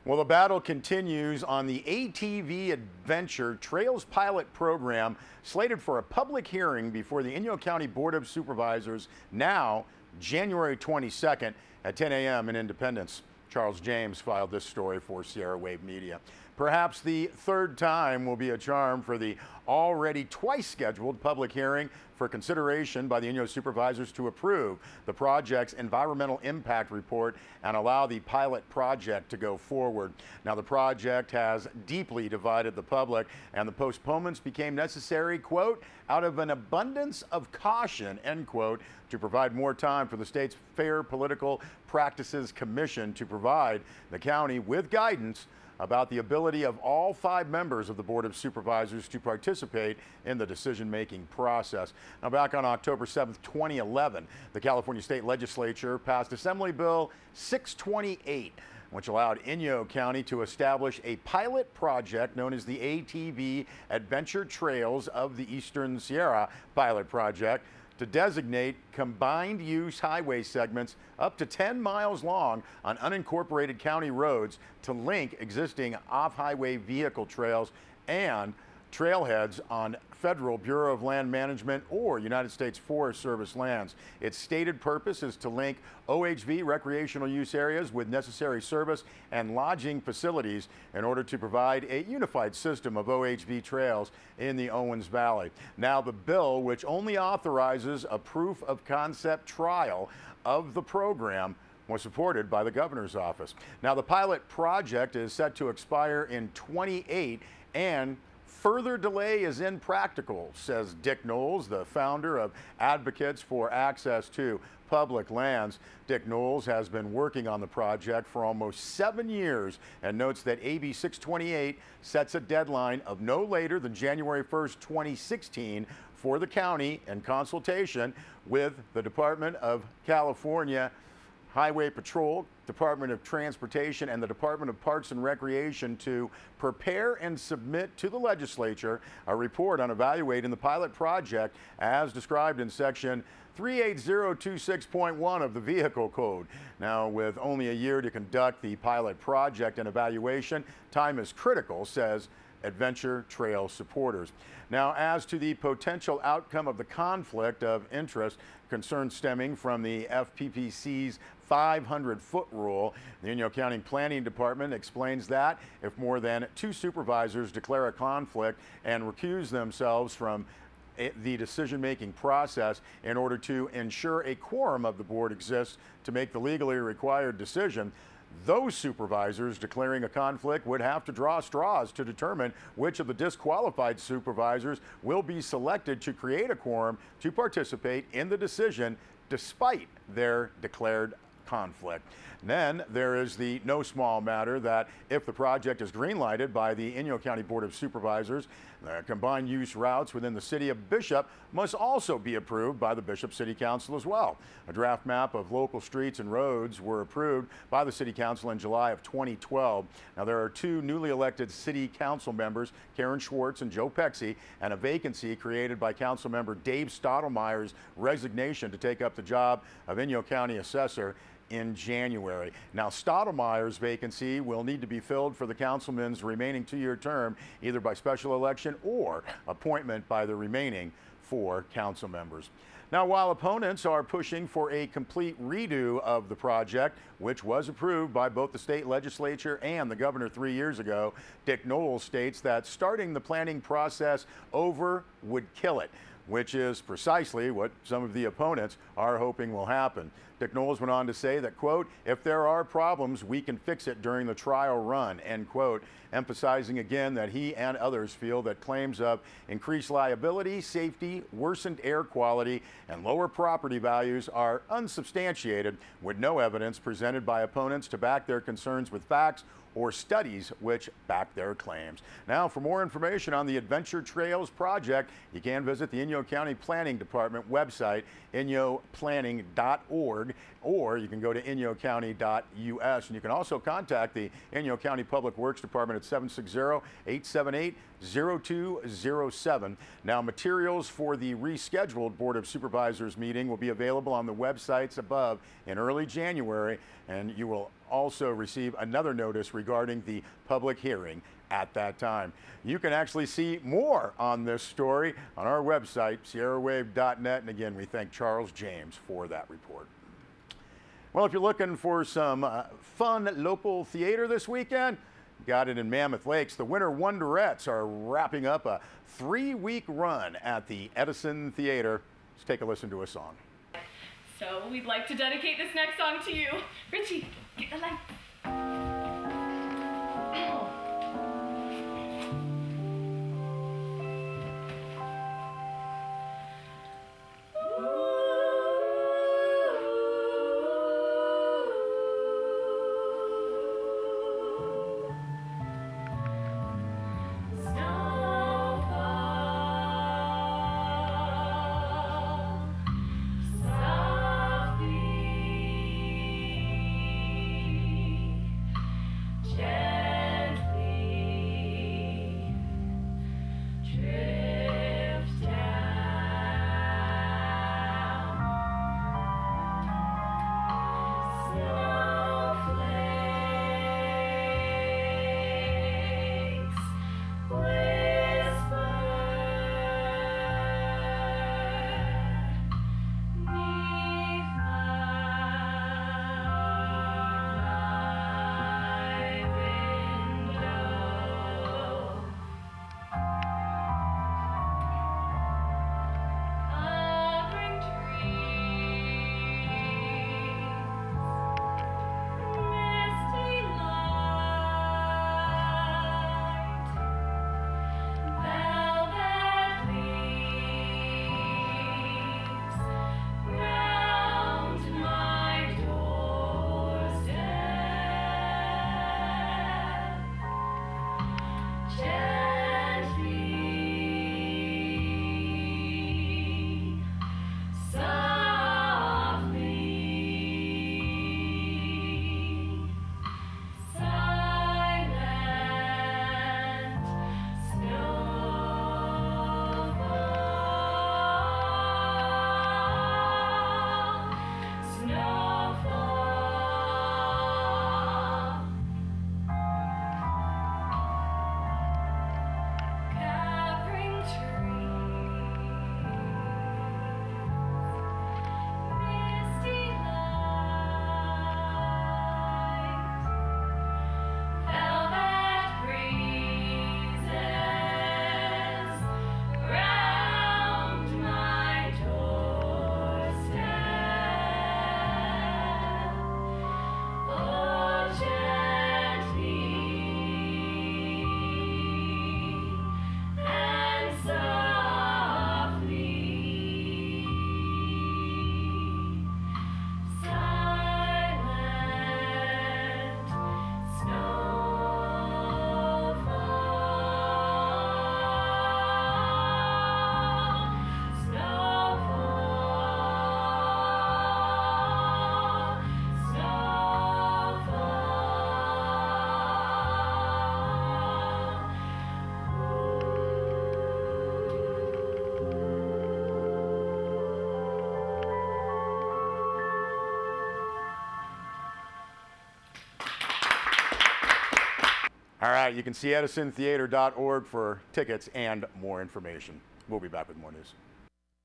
Well, the battle continues on the ATV Adventure Trails pilot program, slated for a public hearing before the Inyo County Board of Supervisors now January 22nd at 10 a.m. in Independence. Charles James filed this story for Sierra Wave Media. Perhaps the third time will be a charm for the already twice scheduled public hearing for consideration by the Inyo supervisors to approve the project's environmental impact report and allow the pilot project to go forward. Now, the project has deeply divided the public, and the postponements became necessary, quote, out of an abundance of caution, end quote, to provide more time for the state's Fair Political Practices Commission to provide the county with guidance about the ability of all 5 members of the Board of Supervisors to participate in the decision-making process. Now, back on October 7th, 2011, the California State Legislature passed Assembly Bill 628, which allowed Inyo County to establish a pilot project known as the ATV Adventure Trails of the Eastern Sierra Pilot Project to designate combined use highway segments up to 10 miles long on unincorporated county roads to link existing off-highway vehicle trails and trailheads on Federal Bureau of Land Management or United States Forest Service lands. Its stated purpose is to link OHV recreational use areas with necessary service and lodging facilities in order to provide a unified system of OHV trails in the Owens Valley. Now, the bill, which only authorizes a proof of concept trial of the program, was supported by the governor's office. Now, the pilot project is set to expire in 28, and further delay is impractical, says Dick Knowles, the founder of Advocates for Access to Public Lands. Dick Knowles has been working on the project for almost 7 years and notes that AB 628 sets a deadline of no later than January 1st, 2016 for the county in consultation with the Department of California Highway Patrol, Department of Transportation, and the Department of Parks and Recreation to prepare and submit to the legislature a report on evaluating the pilot project as described in section 38026.1 of the Vehicle Code. Now, with only a year to conduct the pilot project and evaluation, time is critical, says Adventure Trail supporters. Now, as to the potential outcome of the conflict of interest, concerns stemming from the FPPC's 500-foot rule, the Inyo County Planning Department explains that if more than 2 supervisors declare a conflict and recuse themselves from the decision-making process in order to ensure a quorum of the board exists to make the legally required decision, those supervisors declaring a conflict would have to draw straws to determine which of the disqualified supervisors will be selected to create a quorum to participate in the decision despite their declared conflict. And then there is the no small matter that if the project is greenlighted by the Inyo County Board of Supervisors, the combined use routes within the city of Bishop must also be approved by the Bishop City Council as well. A draft map of local streets and roads were approved by the City Council in July of 2012. Now, there are 2 newly elected City Council members, Karen Schwartz and Joe Pexi, and a vacancy created by Council Member Dave Stottlemyre's resignation to take up the job of Inyo County Assessor in January. Now, Stottlemyre's vacancy will need to be filled for the councilman's remaining 2-year term, either by special election or appointment by the remaining 4 council members. Now, while opponents are pushing for a complete redo of the project, which was approved by both the state legislature and the governor 3 years ago, Dick Knowles states that starting the planning process over would kill it, which is precisely what some of the opponents are hoping will happen. Dick Knowles went on to say that, quote, if there are problems, we can fix it during the trial run, end quote, emphasizing again that he and others feel that claims of increased liability, safety, worsened air quality, and lower property values are unsubstantiated, with no evidence presented by opponents to back their concerns with facts or studies which back their claims. Now, for more information on the Adventure Trails project, you can visit the Inyo County Planning Department website, inyoplanning.org, or you can go to inyocounty.us. And you can also contact the Inyo County Public Works Department at 760-878-0207. Now, materials for the rescheduled Board of Supervisors meeting will be available on the websites above in early January, and you will also receive another notice regarding the public hearing at that time. You can actually see more on this story on our website, sierrawave.net. And again, we thank Charles James for that report. Well, if you're looking for some fun local theater this weekend, got it in Mammoth Lakes. The Winter Wonderettes are wrapping up a 3-week run at the Edison Theater. Let's take a listen to a song. So we'd like to dedicate this next song to you. Richie, get the light. Oh. All right, you can see edisontheater.org for tickets and more information. We'll be back with more news.